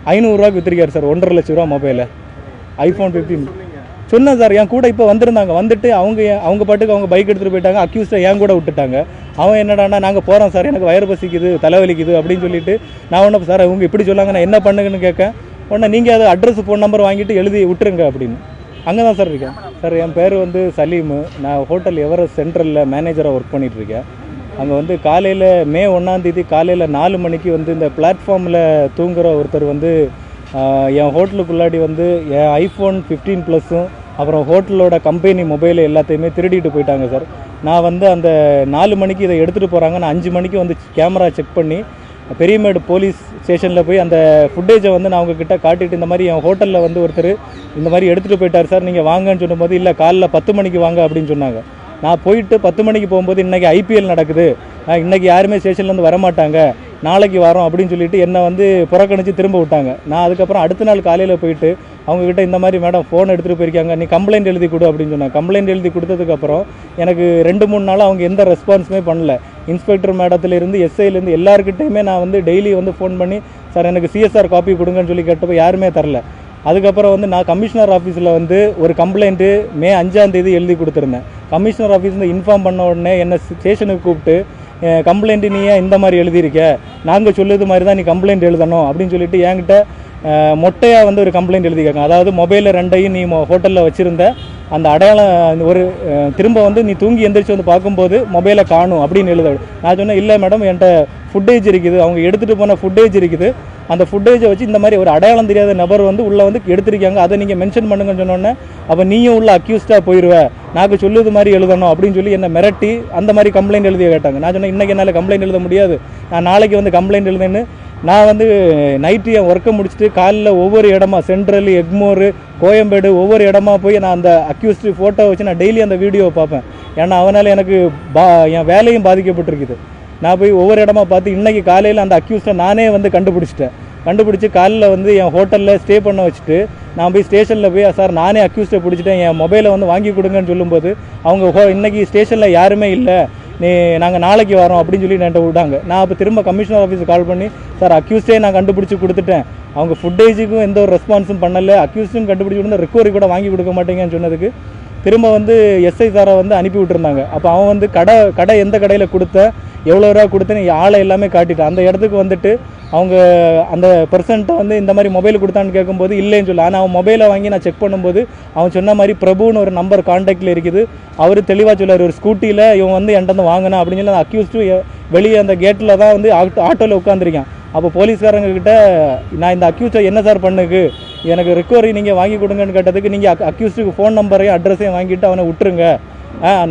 500 வித்திருக்காரு sir. 1.5 லட்ச ரூபா mobile, iPhone 15 சொன்னேன் சார். என் கூட இப்போ வந்திருந்தாங்க. வந்துட்டு அவங்க பாட்டுக்கு அவங்க பைக் எடுத்துகிட்டு போயிட்டாங்க. அக்யூஸ்டை என் கூட விட்டுட்டாங்க. அவன் என்னடானா நாங்கள் போகிறோம் சார், எனக்கு வயிறு பசிக்குது, தலைவலிக்குது அப்படின்னு சொல்லிட்டு நான் ஒன்று சார் அவங்க இப்படி சொல்லாங்க, நான் என்ன பண்ணுங்கன்னு கேட்க உடனே நீங்கள் அது அட்ரஸ் ஃபோன் நம்பர் வாங்கிட்டு எழுதி விட்டுருங்க அப்படின்னு. அங்கே தான் சார் இருக்கேன் சார். என் பேர் வந்து சலீமு. நான் ஹோட்டல் எவரெஸ்ட் சென்ட்ரலில் மேனேஜராக ஒர்க் பண்ணிகிட்ருக்கேன். அங்கே வந்து காலையில் மே 1ஆம் தேதி காலையில் 4 மணிக்கு வந்து இந்த பிளாட்ஃபார்மில் தூங்குகிற ஒருத்தர் வந்து என் ஹோட்டலுக்குள்ளாடி வந்து என் iPhone 15 ப்ளஸும் அப்புறம் ஹோட்டலோட கம்பெனி மொபைல் எல்லாத்தையுமே திருடிட்டு போயிட்டாங்க சார். நான் வந்து அந்த 4 மணிக்கு இதை எடுத்துகிட்டு போகிறாங்க. நான் 5 மணிக்கு வந்து கேமரா செக் பண்ணி பெரியமேடு போலீஸ் ஸ்டேஷனில் போய் அந்த ஃபுட்டேஜை வந்து நான் அவங்கக்கிட்ட காட்டிட்டு இந்த மாதிரி என் ஹோட்டலில் வந்து ஒருத்தர் இந்த மாதிரி எடுத்துகிட்டு போயிட்டார் சார், நீங்கள் வாங்கன்னு சொல்லும்போது இல்லை காலைல 10 மணிக்கு வாங்க அப்படின்னு சொன்னாங்க. நான் போயிட்டு 10 மணிக்கு போகும்போது இன்றைக்கி IPL நடக்குது, இன்றைக்கி யாருமே ஸ்டேஷன்லேருந்து வரமாட்டாங்க, நாளைக்கு வரோம் அப்படின்னு சொல்லிட்டு என்னை வந்து புறக்கணித்து திரும்ப விட்டாங்க. நான் அதுக்கப்புறம் அடுத்த நாள் காலையில் போயிட்டு அவங்கக்கிட்ட இந்த மாதிரி மேடம் ஃபோன் எடுத்துகிட்டு போயிருக்காங்க, நீ கம்ப்ளைண்ட் எழுதி கொடு அப்படின்னு சொன்னாங்க. கம்ப்ளைண்ட் எழுதி கொடுத்ததுக்கப்புறம் எனக்கு 2-3 நாள் அவங்க எந்த ரெஸ்பான்ஸுமே பண்ணல. இன்ஸ்பெக்டர் மேடத்துலேருந்து SIலேருந்து எல்லாருக்கிட்டையுமே நான் வந்து டெய்லி வந்து ஃபோன் பண்ணி சார் எனக்கு CSR காப்பி கொடுங்கன்னு சொல்லி கேட்டப்போ யாருமே தரல. அதுக்கப்புறம் வந்து நான் கமிஷனர் ஆஃபீஸில் வந்து ஒரு கம்ப்ளைண்ட்டு மே 5ஆம் தேதி எழுதி கொடுத்துருந்தேன். கமிஷனர் ஆஃபீஸில் இன்ஃபார்ம் பண்ண உடனே என்னை ஸ்டேஷனுக்கு கூப்பிட்டு கம்ப்ளைண்ட்டு நீ ஏன் இந்த மாதிரி எழுதியிருக்க, நாங்கள் சொல்லுது மாதிரி தான் நீ கம்ப்ளைண்ட் எழுதணும் அப்படின்னு சொல்லிட்டு என்கிட்ட மொட்டையாக வந்து ஒரு கம்ப்ளைண்ட் எழுதிக்காங்க. அதாவது மொபைலில் 2ஐயும் நீ ஹோட்டலில் வச்சுருந்த அந்த அடையாளம் ஒரு திரும்ப வந்து நீ தூங்கி எந்திரிச்சு வந்து பார்க்கும்போது மொபைலை காணும் அப்படின்னு எழுத. நான் சொன்னேன் இல்லை மேடம் என்கிட்ட ஃபுட்டேஜ் இருக்குது, அவங்க எடுத்துகிட்டு போன ஃபுட்டேஜ் இருக்குது, அந்த ஃபுட்டேஜை வச்சு இந்த மாதிரி ஒரு அடையாளம் தெரியாத நபர் வந்து உள்ளே வந்து எடுத்திருக்காங்க, அதை நீங்கள் மென்ஷன் பண்ணுங்கன்னு சொன்னோன்னே அப்போ நீயும் உள்ள அக்யூஸ்டாக போயிடுவேன், நாங்கள் சொல்லுது மாதிரி எழுதணும் அப்படின்னு சொல்லி என்னை மிரட்டி அந்த மாதிரி கம்ப்ளைண்ட் எழுதி கேட்டாங்க. நான் சொன்னேன் இன்றைக்கி என்னால் கம்ப்ளைண்ட் எழுத முடியாது, நான் நாளைக்கு வந்து கம்ப்ளைண்ட் எழுதுன்னு. நான் வந்து நைட்டு என் ஒர்க்கை முடிச்சுட்டு காலையில் ஒவ்வொரு இடமா சென்ட்ரல், எக்மோர், கோயம்பேடு ஒவ்வொரு இடமா போய் நான் அந்த அக்யூஸ்டு ஃபோட்டோ வச்சு நான் டெய்லி அந்த வீடியோவை பார்ப்பேன். ஏன்னா அவனால் எனக்கு என் வேலையும் பாதிக்கப்பட்டிருக்குது. நான் போய் ஒவ்வொரு இடமா பார்த்து இன்றைக்கி காலையில் அந்த அக்யூஸ்டை நானே வந்து கண்டுபிடிச்சி காலையில் வந்து என் ஹோட்டலில் ஸ்டே பண்ண வச்சுட்டு நான் போய் ஸ்டேஷனில் போய் சார் நானே அக்யூஸ்டை பிடிச்சிட்டேன், என் மொபைலை வந்து வாங்கி கொடுங்கன்னு சொல்லும்போது அவங்க இன்றைக்கி ஸ்டேஷனில் யாருமே இல்லை, நாங்கள் நாளைக்கு வரோம் அப்படின்னு சொல்லி என்கிட்ட விட்டாங்க. நான் அப்போ திரும்ப கமிஷனர் ஆஃபீஸுக்கு கால் பண்ணி சார் அக்யூஸ்டே நான் கண்டுபிடிச்சி கொடுத்துட்டேன், அவங்க ஃபுட்டேஜுக்கும் எந்த ஒரு ரெஸ்பான்ஸும் பண்ணலை, அக்யூஸ்டும் கண்டுபிடிச்சி கொடுத்தா ரிக்கவரி கூட வாங்கி கொடுக்க மாட்டேங்கன்னு சொன்னதுக்கு திரும்ப வந்து SI சாரை வந்து அனுப்பி விட்டுருந்தாங்க. அப்போ அவன் வந்து கடை எந்த கடையில் கொடுத்த எவ்வளோ ரூபா கொடுத்தேன்னு ஆளை எல்லாமே காட்டிட்டான். அந்த இடத்துக்கு வந்துட்டு அவங்க அந்த பர்சன்ட்டை வந்து இந்த மாதிரி மொபைல் கொடுத்தான்னு கேட்கும்போது இல்லைன்னு சொல்லி. ஆனால் அவன் மொபைலை வாங்கி நான் செக் பண்ணும்போது அவன் சொன்ன மாதிரி பிரபுன்னு ஒரு நம்பர் கான்டாக்டில் இருக்குது. அவர் தெளிவாக சொல்லார், ஒரு ஸ்கூட்டியில் இவன் வந்து என்கிட்ட வந்து வாங்கினா அப்படின்னு சொல்லி அந்த அக்யூஸ்டு வெளியே அந்த கேட்டில் தான் வந்து ஆட்டோவில் உட்காந்துருக்கான். அப்போ போலீஸ்காரங்கக்கிட்ட நான் இந்த அக்யூஸ்டை என்ன சார் பண்ணுக்கு, எனக்கு ரிக்கவரி நீங்கள் வாங்கி கொடுங்கன்னு கேட்டதுக்கு நீங்கள் அக்யூஸ்டுக்கு ஃபோன் நம்பரையும் அட்ரஸையும் வாங்கிட்டு அவனை விட்டுருங்க,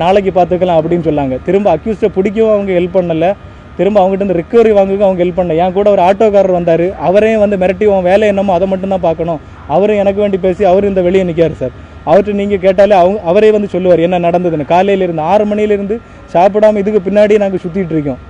நாளைக்கு பார்த்துக்கலாம் அப்படின்னு சொன்னாங்க. திரும்ப அக்யூஸ்டை பிடிக்கவும் அவங்க ஹெல்ப் பண்ணலை, திரும்ப அவங்ககிட்ட இந்த ரிக்கவரி வாங்குக்கு அவங்க ஹெல்ப் பண்ணல. என் கூட ஒரு ஆட்டோக்காரர் வந்தார், அவரையும் வந்து மிரட்டி உன் வேலை என்னமோ அதை மட்டும்தான் பார்க்கணும், அவரும் எனக்கு வேண்டி பேசி அவர் இந்த வெளியே நிற்கார் சார். அவர்கிட்ட நீங்கள் கேட்டாலே அவரே வந்து சொல்லுவார் என்ன நடந்ததுன்னு. காலையிலேருந்து 6 மணிலேருந்து சாப்பிடாமல் இதுக்கு பின்னாடியே நாங்கள் சுற்றிட்டு இருக்கோம்.